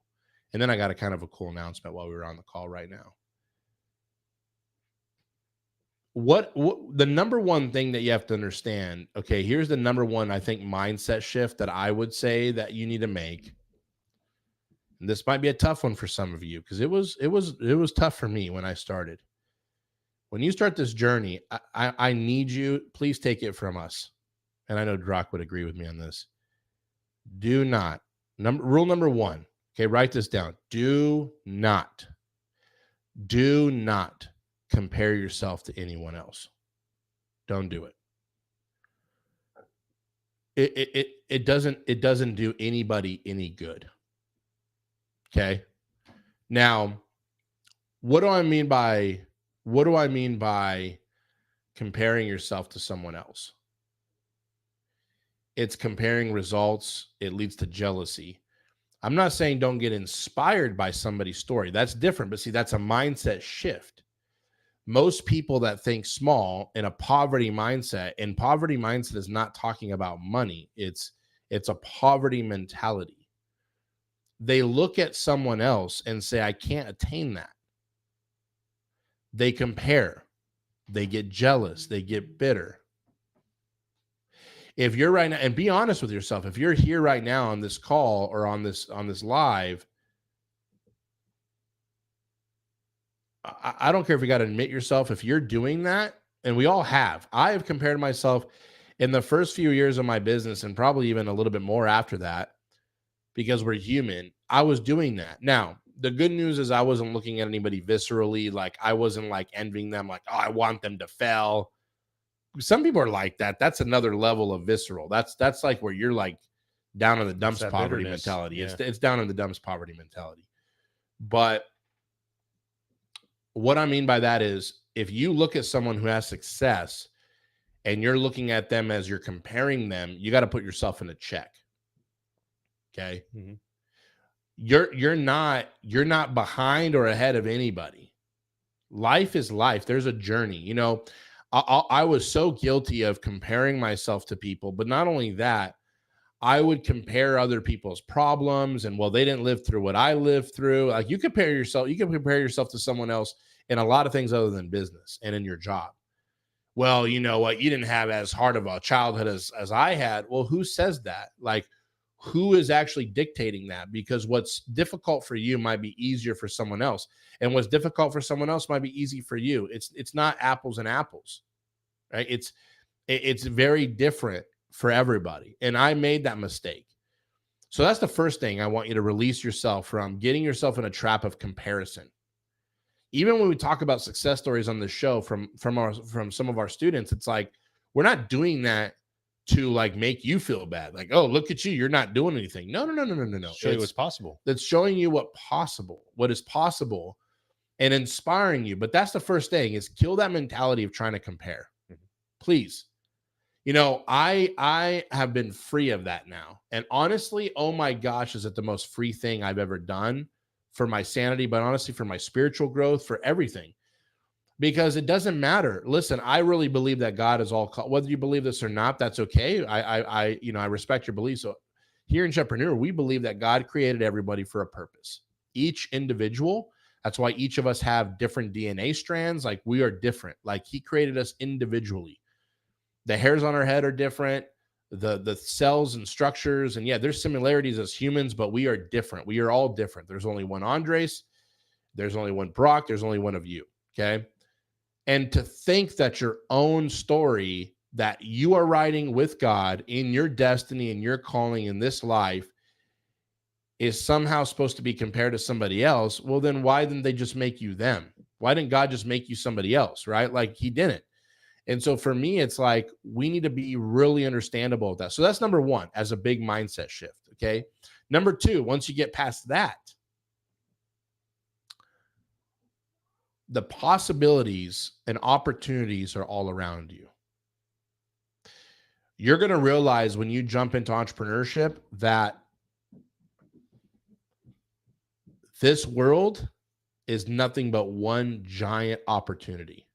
And then I got a kind of a cool announcement while we were on the call right now. What the number one thing that you have to understand, okay, here's the number one, I think, mindset shift that I would say that you need to make. And this might be a tough one for some of you, because it was tough for me when I started. When you start this journey, I need you, please take it from us. And I know Drock would agree with me on this. Do not, rule number one, okay, write this down. Do not compare yourself to anyone else. Don't do it. It doesn't do anybody any good. Okay. Now, what do I mean by comparing yourself to someone else? It's comparing results. It leads to jealousy. I'm not saying don't get inspired by somebody's story. That's different. But see, that's a mindset shift. Most people that think small in a poverty mindset, and poverty mindset is not talking about money. It's a poverty mentality. They look at someone else and say, I can't attain that. They compare. They get jealous. They get bitter. If you're right now, and be honest with yourself, if you're here right now on this call or on this live, I don't care if you got to admit yourself, if you're doing that, and we all have. I have compared myself in the first few years of my business, and probably even a little bit more after that, because we're human. I was doing that. Now, the good news is I wasn't looking at anybody viscerally. Like, I wasn't like envying them, like, oh, I want them to fail. Some people are like that. That's another level of visceral. That's like where you're like down in the dumps that poverty bitterness. mentality. Yeah. It's down in the dumps poverty mentality. But what I mean by that is, if you look at someone who has success and you're looking at them as you're comparing them, you got to put yourself in a check. Okay. Mm-hmm. You're not behind or ahead of anybody. Life is life. There's a journey. You know, I was so guilty of comparing myself to people, but not only that, I would compare other people's problems and, well, they didn't live through what I lived through. Like, you can compare yourself to someone else in a lot of things other than business and in your job. Well, you know what? You didn't have as hard of a childhood as I had. Well, who says that? Like, who is actually dictating that? Because what's difficult for you might be easier for someone else. And what's difficult for someone else might be easy for you. It's not apples and apples, right? It's very different for everybody. And I made that mistake. So that's the first thing I want you to release yourself from, getting yourself in a trap of comparison. Even when we talk about success stories on the show from some of our students, it's like, we're not doing that to like make you feel bad. Like, oh, look at you, you're not doing anything. No. Show you what's possible. That's showing you what is possible and inspiring you. But that's the first thing, is kill that mentality of trying to compare. Mm-hmm. Please. You know, I have been free of that now. And honestly, oh my gosh, is it the most free thing I've ever done for my sanity, but honestly, for my spiritual growth, for everything. Because it doesn't matter. Listen, I really believe that God is all, whether you believe this or not, that's okay. I respect your beliefs. So here in Chefpreneur, we believe that God created everybody for a purpose. Each individual. That's why each of us have different DNA strands. Like, we are different. Like, he created us individually. The hairs on our head are different. The cells and structures. And yeah, there's similarities as humans, but we are different. We are all different. There's only one Andres. There's only one Brock. There's only one of you. Okay. And to think that your own story that you are writing with God in your destiny and your calling in this life is somehow supposed to be compared to somebody else, well, then why didn't they just make you them? Why didn't God just make you somebody else, right? Like, he didn't. And so for me, it's like, we need to be really understandable with that. So that's number one, as a big mindset shift, okay? Number two, once you get past that, the possibilities and opportunities are all around you. You're going to realize when you jump into entrepreneurship that this world is nothing but one giant opportunity.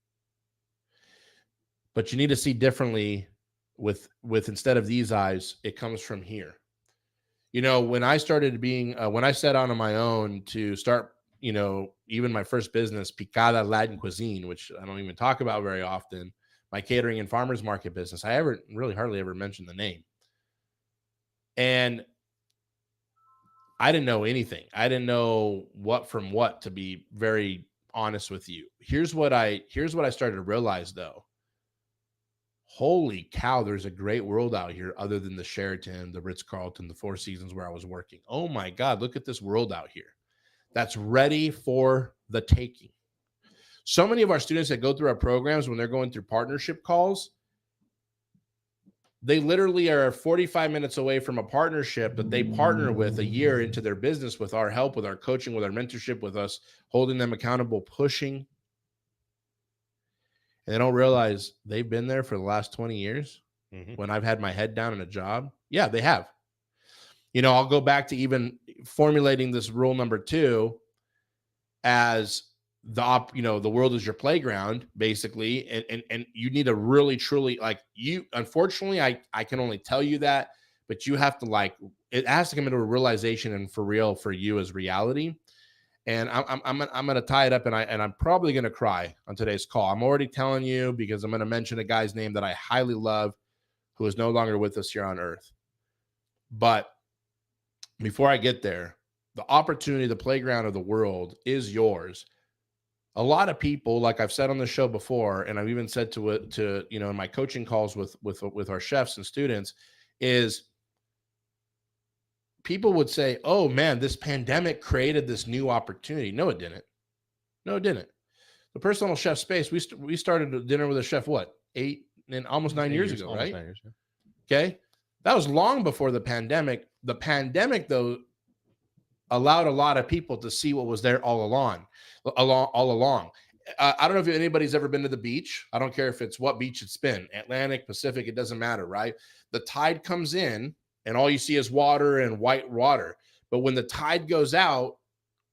But you need to see differently with instead of these eyes, it comes from here. You know, when I started when I set out on my own to start, you know, even my first business, Picada Latin Cuisine, which I don't even talk about very often, my catering and farmers market business, I hardly ever mentioned the name. And I didn't know anything. I didn't know what from what, to be very honest with you. Here's what I started to realize, though. Holy cow, there's a great world out here other than the Sheraton, the Ritz-Carlton, the Four Seasons where I was working. Oh my God, look at this world out here that's ready for the taking. So many of our students that go through our programs, when they're going through partnership calls, they literally are 45 minutes away from a partnership that they partner with a year into their business with our help, with our coaching, with our mentorship, with us holding them accountable, pushing. And they don't realize they've been there for the last 20 years when I've had my head down in a job. Yeah, they have. You know, I'll go back to even formulating this rule number 2 as the world is your playground, basically. And you need to really, truly, unfortunately, I can only tell you that, but you have to, it has to come into a realization and for real for you as reality. And I'm going to tie it up, and I'm probably going to cry on today's call. I'm already telling you, because I'm going to mention a guy's name that I highly love, who is no longer with us here on earth. But before I get there, the opportunity, the playground of the world is yours. A lot of people, like I've said on the show before, and I've even said to in my coaching calls with our chefs and students, is people would say, oh man, this pandemic created this new opportunity. No, it didn't. The personal chef space, we started a dinner with a chef, 8 and almost 9 years ago, right? 9 years, yeah. Okay. That was long before the pandemic. The pandemic, though, allowed a lot of people to see what was there all along. I don't know if anybody's ever been to the beach. I don't care if it's what beach it's been, Atlantic, Pacific, it doesn't matter, right? The tide comes in and all you see is water and white water. But when the tide goes out,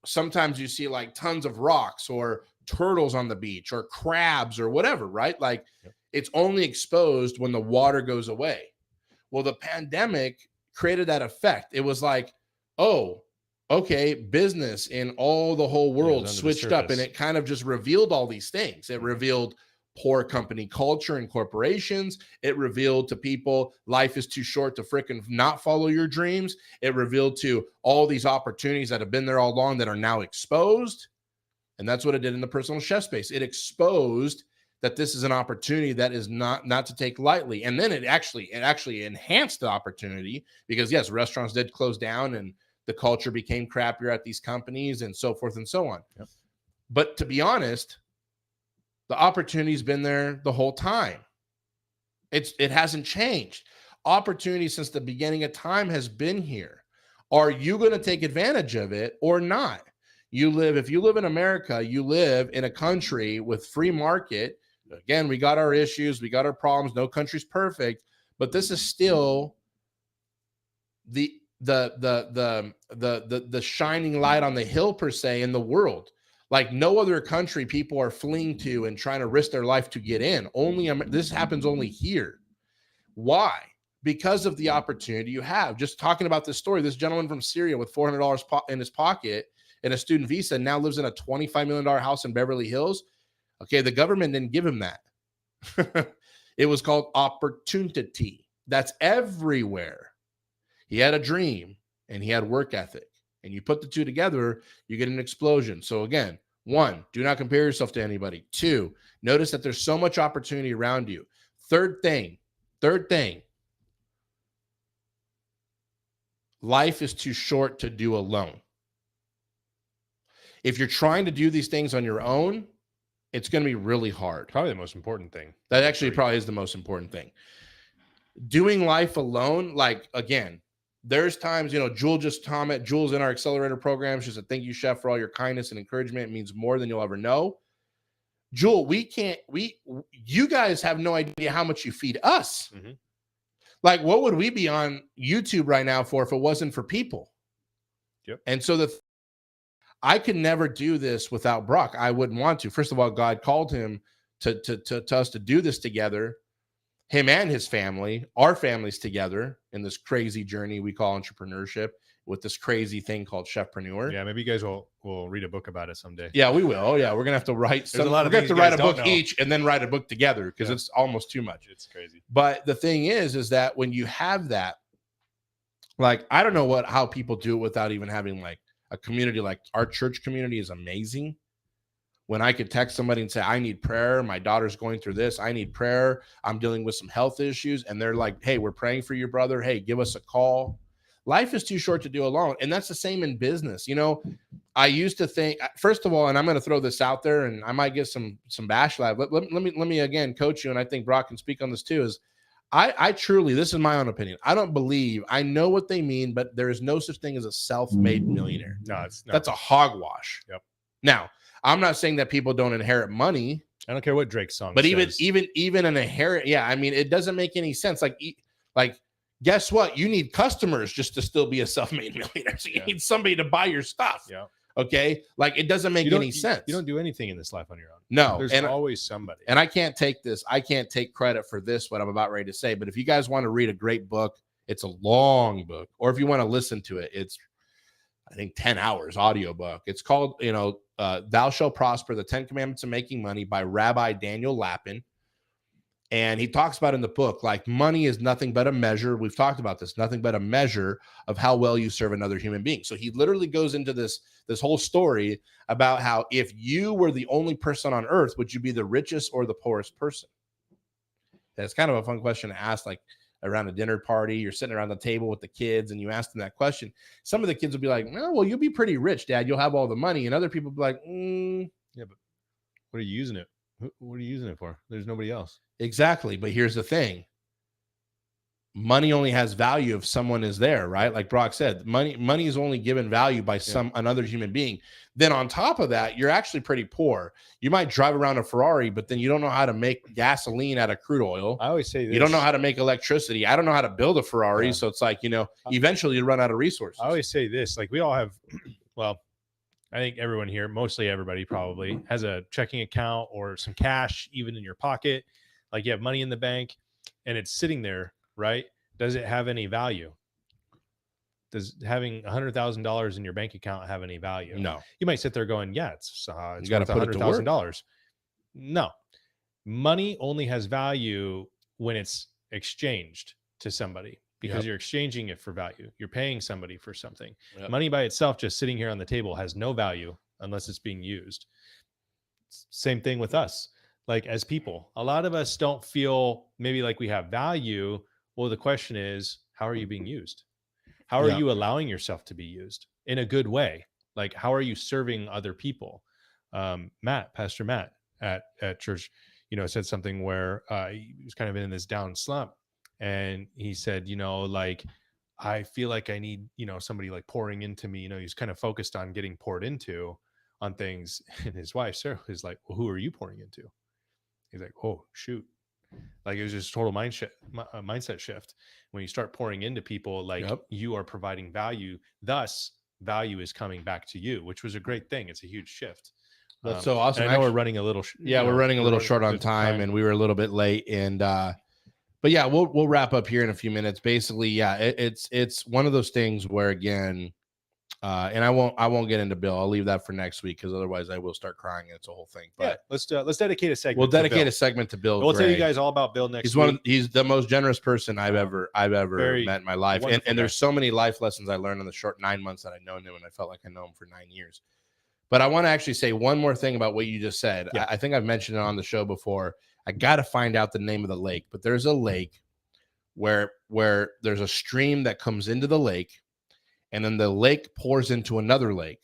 sometimes you see like tons of rocks or turtles on the beach or crabs or whatever, right? Like it's only exposed when the water goes away. Well, the pandemic created that effect. It was like, oh, okay, business in all the whole world switched up, and it kind of just revealed all these things. It revealed poor company culture and corporations. It revealed to people life is too short to fricking not follow your dreams. It revealed to all these opportunities that have been there all along that are now exposed. And that's what it did in the personal chef space. It exposed that this is an opportunity that is not to take lightly. And then it actually enhanced the opportunity because yes, restaurants did close down and the culture became crappier at these companies and so forth and so on. Yep. But to be honest, the opportunity's been there the whole time. It hasn't changed. Opportunity since the beginning of time has been here. Are you going to take advantage of it or not? If you live in America, you live in a country with free market. Again, we got our issues, we got our problems. No country's perfect, but this is still the shining light on the hill per se in the world. Like no other country people are fleeing to and trying to risk their life to get in. This happens only here. Why? Because of the opportunity you have. Just talking about this story, this gentleman from Syria with $400 in his pocket and a student visa now lives in a $25 million house in Beverly Hills. Okay, the government didn't give him that. It was called opportunity. That's everywhere. He had a dream and he had work ethic. And you put the two together, you get an explosion. So again, 1, do not compare yourself to anybody. 2, notice that there's so much opportunity around you. Third thing, life is too short to do alone. If you're trying to do these things on your own, it's going to be really hard. Probably the most important thing. That actually probably is the most important thing. Doing life alone, like, again, there's times, Jules in our accelerator program, she said, thank you, Chef, for all your kindness and encouragement. It means more than you'll ever know. Jewel, you guys have no idea how much you feed us. Mm-hmm. Like, what would we be on YouTube right now for if it wasn't for people? Yep. And so I could never do this without Brock. I wouldn't want to. First of all, God called him to us to do this together. Him and his family, our families together in this crazy journey we call entrepreneurship with this crazy thing called Chefpreneur. Yeah, maybe you guys will read a book about it someday. Yeah, we will. Yeah, we're gonna have to write some. We're gonna have to write a book each and then write a book together because it's almost too much. It's crazy. But the thing is that when you have that, like, I don't know how people do it without even having like a community. Like our church community is amazing. When I could text somebody and say, I need prayer. My daughter's going through this. I need prayer. I'm dealing with some health issues. And they're like, hey, we're praying for your brother. Hey, give us a call. Life is too short to do alone. And that's the same in business. I used to think, first of all, and I'm going to throw this out there and I might get some bash live. Let me again coach you. And I think Brock can speak on this too, is I truly, this is my own opinion. I know what they mean, but there is no such thing as a self-made millionaire. No, that's a hogwash. Yep. Now, I'm not saying that people don't inherit money. I don't care what Drake's song but says. even an inherit, it doesn't make any sense. Like, guess what? You need customers just to still be a self-made millionaire. So you need somebody to buy your stuff. Yeah. Okay. Like, it doesn't make any sense. You don't do anything in this life on your own. No. There's always somebody. And I can't take credit for this, what I'm about ready to say. But if you guys want to read a great book, it's a long book. Or if you want to listen to it, it's, I think, 10 hours audiobook. It's called, Thou Shalt Prosper, the 10 Commandments of Making Money by Rabbi Daniel Lapin. And he talks about in the book, like, money is nothing but a measure. We've talked about this, nothing but a measure of how well you serve another human being. So he literally goes into this whole story about how if you were the only person on earth, would you be the richest or the poorest person? That's kind of a fun question to ask, like, around a dinner party, you're sitting around the table with the kids and you ask them that question. Some of the kids will be like, no, well, you'll be pretty rich, Dad. You'll have all the money. And other people will be like, yeah, but what are you using it? What are you using it for? There's nobody else. Exactly. But here's the thing. money only has value if someone is there, right? Like Brock said, money is only given value by another human being. Then on top of that, you're actually pretty poor. You might drive around a Ferrari, but then you don't know how to make gasoline out of crude oil. I always say this. You don't know how to make electricity. I don't know how to build a Ferrari. So it's like, eventually you run out of resources. I always say this, like we all have, well, I think everyone here, mostly everybody probably has a checking account or some cash even in your pocket. Like you have money in the bank and it's sitting there, right? Does it have any value? Does having $100,000 in your bank account have any value? No. You might sit there going, yeah, it's you got to put $100,000. No, money only has value when it's exchanged to somebody, because you're exchanging it for value. You're paying somebody for something. Money by itself, just sitting here on the table, has no value unless it's being used. Same thing with us. Like as people, a lot of us don't feel maybe like we have value. Well, the question is, how are you being used? How are you allowing yourself to be used in a good way? Like, how are you serving other people? Pastor Matt at church, said something where he was kind of in this down slump. And he said, like, I feel like I need, somebody like pouring into me. He's kind of focused on getting poured into on things. And his wife, Sarah, is like, well, who are you pouring into? He's like, oh, shoot. Like it was just total mindset shift. When you start pouring into people, like you are providing value, thus value is coming back to you, which was a great thing. It's a huge shift. That's so awesome. I know we're running a little, we're running a little short on time, and we were a little bit late. And, but yeah, we'll wrap up here in a few minutes. Basically, it's one of those things where, again, and I won't get into Bill. I'll leave that for next week, because otherwise I will start crying. It's a whole thing. But let's dedicate a segment. We'll dedicate a segment to Bill. We'll tell you guys all about Bill next week. He's the most generous person I've ever met in my life. And there's so many life lessons I learned in the short 9 months that I've known him, and I felt like I know him for 9 years. But I want to actually say one more thing about what you just said. I think I've mentioned it on the show before. I got to find out the name of the lake, but there's a lake where there's a stream that comes into the lake, and then the lake pours into another lake.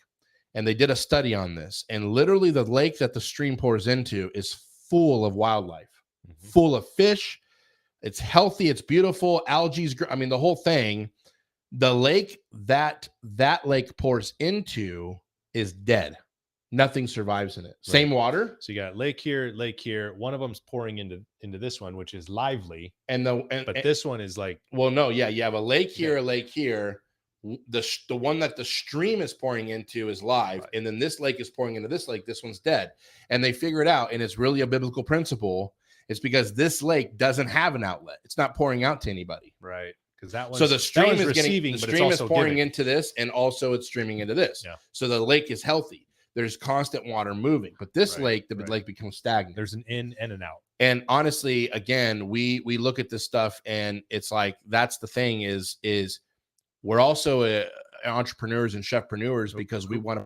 And they did a study on this. And literally the lake that the stream pours into is full of wildlife, full of fish. It's healthy. It's beautiful. Algae's, the whole thing. The lake that lake pours into is dead. Nothing survives in it. Right. Same water. So you got lake here. One of them's pouring into this one, which is lively. But this one is like, well, no, yeah. You have a lake here, a lake here. The one that the stream is pouring into is live, and then this lake is pouring into this lake. This one's dead, and they figure it out, and it's really a biblical principle. It's because this lake doesn't have an outlet; it's not pouring out to anybody, right? Because that one, so the stream is receiving, the stream is pouring into this, and also it's streaming into this. Yeah. So the lake is healthy. There's constant water moving, but this lake, the lake becomes stagnant. There's an in and an out. And honestly, again, we look at this stuff, and it's like that's the thing is. We're also entrepreneurs and chefpreneurs because we want to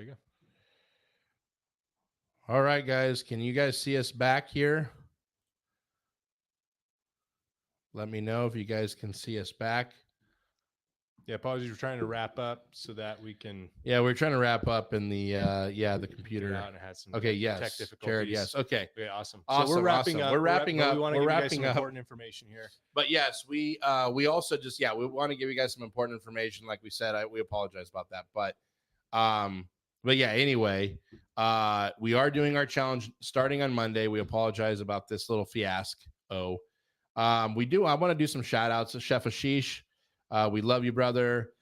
There you go. All right, guys. Can you guys see us back here? Let me know if you guys can see us back. Yeah, apologies. We're trying to wrap up so that we can. Yeah, we're trying to wrap up in the the get computer. out and had some Okay, tech yes, difficulties. Jared, yes. Okay. Okay, awesome. Awesome, So we're wrapping awesome. up. We're wrapping but up. We want to We're give you guys wrapping some up. important information here. But yes, we also just we want to give you guys some important information. Like we said, we apologize about that. But yeah, anyway, we are doing our challenge starting on Monday. We apologize about this little fiasco. I want to do some shout outs to Chef Ashish. We love you, brother.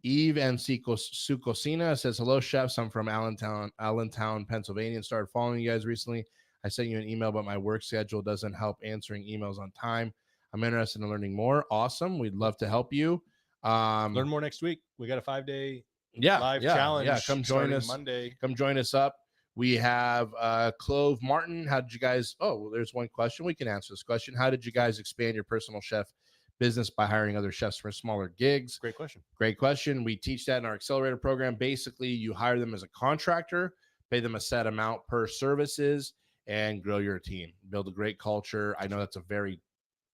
Eve and Sukosina says, hello, chefs. I'm from Allentown, Pennsylvania, and started following you guys recently. I sent you an email, but my work schedule doesn't help answering emails on time. I'm interested in learning more. Awesome. We'd love to help you. Learn more next week. We got a 5-day live challenge. challenge. Come join us Monday. Come join us up. We have Clove Martin. How did you guys? Oh, well, there's one question. We can answer this question. How did you guys expand your personal chef business by hiring other chefs for smaller gigs? Great question. Great question. We teach that in our accelerator program. Basically, you hire them as a contractor, pay them a set amount per services, and grow your team. Build a great culture. I know that's a very,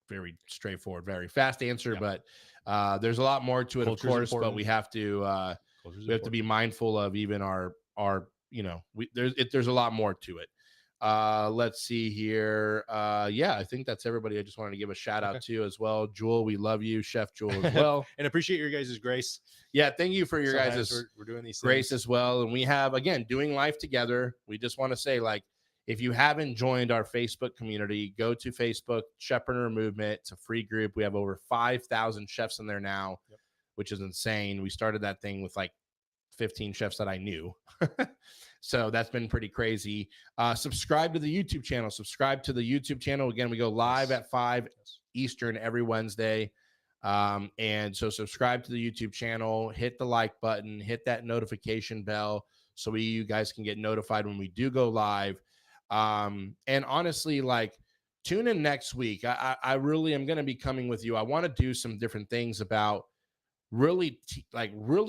very straightforward, very fast answer, but there's a lot more to it, Culture's of course. important. But we have to to be mindful of even our there's a lot more to it. Let's see here. I think that's everybody. I just wanted to give a shout out to as well. Jewel, we love you, Chef Jewel, as well. And appreciate your guys' grace. Yeah, thank you for your guys' we're doing these grace things as well. And we have, again, doing life together. We just want to say, like, if you haven't joined our Facebook community, go to Facebook, Chefpreneur Movement. It's a free group. We have over 5,000 chefs in there now, which is insane. We started that thing with like 15 chefs that I knew. So that's been pretty crazy. Subscribe to the YouTube channel. Again, we go live at 5 Eastern every Wednesday. And so subscribe to the YouTube channel, hit the like button, hit that notification bell so you guys can get notified when we do go live. And honestly, like, tune in next week. I really am going to be coming with you. I want to do some different things about really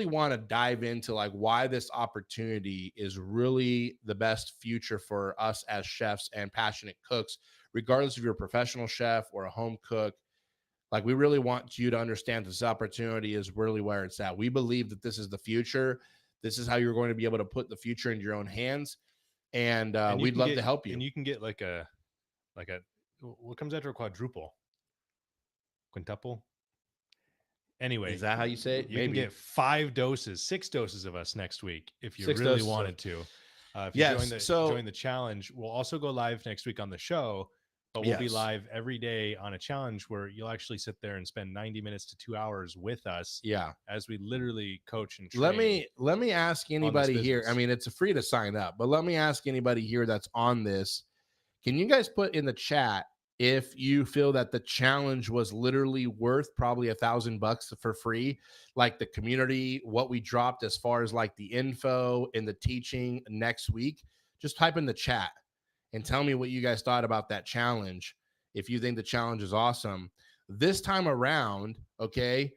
want to dive into like why this opportunity is really the best future for us as chefs and passionate cooks, regardless if you're a professional chef or a home cook. Like, we really want you to understand this opportunity is really where it's at. We believe that this is the future. This is how you're going to be able to put the future into your own hands. And we'd love to help you. And you can get like a what comes after a quadruple? Quintuple? Anyway, is that how you say it? You can get 6 doses of us next week if you really wanted to. If you join the challenge, we'll also go live next week on the show, but we'll be live every day on a challenge where you'll actually sit there and spend 90 minutes to 2 hours with us. Yeah, as we literally coach and train. Let me ask anybody here. I mean, it's free to sign up, but let me ask anybody here that's on this. Can you guys put in the chat if you feel that the challenge was literally worth probably $1,000 for free, like the community, what we dropped as far as like the info and the teaching next week? Just type in the chat and tell me what you guys thought about that challenge. If you think the challenge is awesome, this time around, you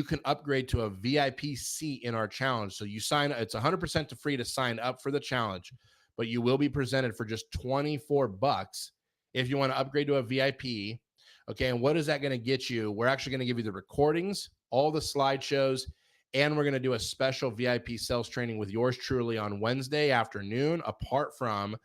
can upgrade to a VIP seat in our challenge. So you sign, it's 100% free to sign up for the challenge, but you will be presented for just $24 if you want to upgrade to a VIP. Okay. And what is that going to get you? We're actually going to give you the recordings, all the slideshows, and we're going to do a special VIP sales training with yours truly on Wednesday afternoon, apart from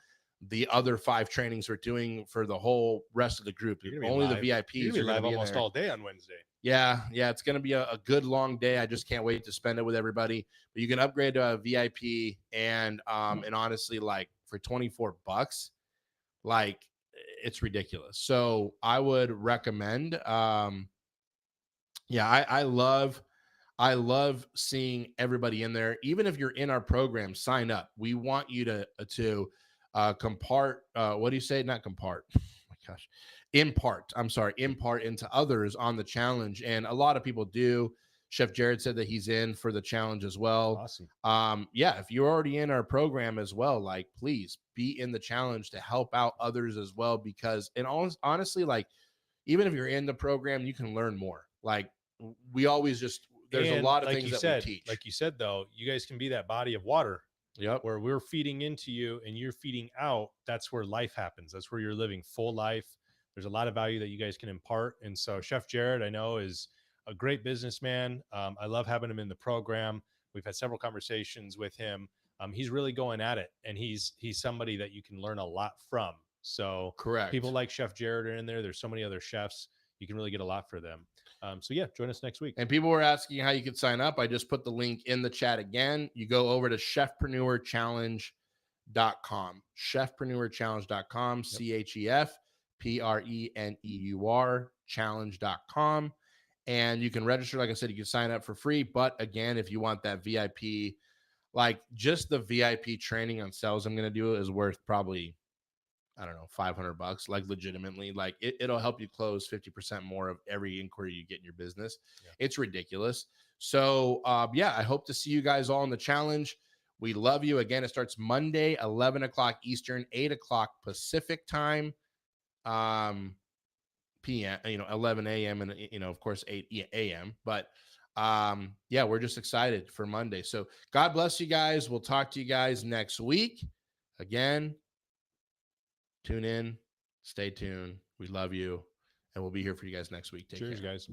the other 5 trainings we're doing for the whole rest of the group. Only the VIPs. You're going to be live almost all day on Wednesday. Yeah. It's going to be a good long day. I just can't wait to spend it with everybody. But you can upgrade to a VIP, and honestly, like, for $24, like, it's ridiculous. So I would recommend. I love seeing everybody in there. Even if you're in our program, sign up. We want you to compart. What do you say? Not compart. Oh my gosh. Impart into others on the challenge. And a lot of people do. Chef Jared said that he's in for the challenge as well. Awesome. If you're already in our program as well, like, please be in the challenge to help out others as well. Because, and honestly, like, even if you're in the program, you can learn more. Like, we always there's a And lot of things that we teach. like you said, though, you guys can be that body of water Yep. where we're feeding into you and you're feeding out. That's where life happens. That's where you're living full life. There's a lot of value that you guys can impart. And so Chef Jared, I know, is a great businessman. I love having him in the program. We've had several conversations with him. He's really going at it, and he's somebody that you can learn a lot from. So Correct. people like Chef Jared are in there. There's so many other chefs. You can really get a lot for them. So yeah, join us next week. And people were asking how you could sign up. I just put the link in the chat again. You go over to chefpreneurchallenge.com, chefpreneurchallenge.com, CHEFPRENEUR challenge.com. And you can register. Like I said, you can sign up for free. But again, if you want that VIP, like just the VIP training on sales I'm going to do is worth probably, I don't know, $500, like legitimately. Like it'll help you close 50% more of every inquiry you get in your business. Yeah. It's ridiculous. So yeah, I hope to see you guys all in the challenge. We love you. Again, it starts Monday, 11 o'clock Eastern, 8 o'clock Pacific time, PM, 11 a.m. and, of course, 8 a.m. But yeah, we're just excited for Monday. So God bless you guys. We'll talk to you guys next week. Again, tune in, stay tuned. We love you, and we'll be here for you guys next week. Take care. Cheers, guys.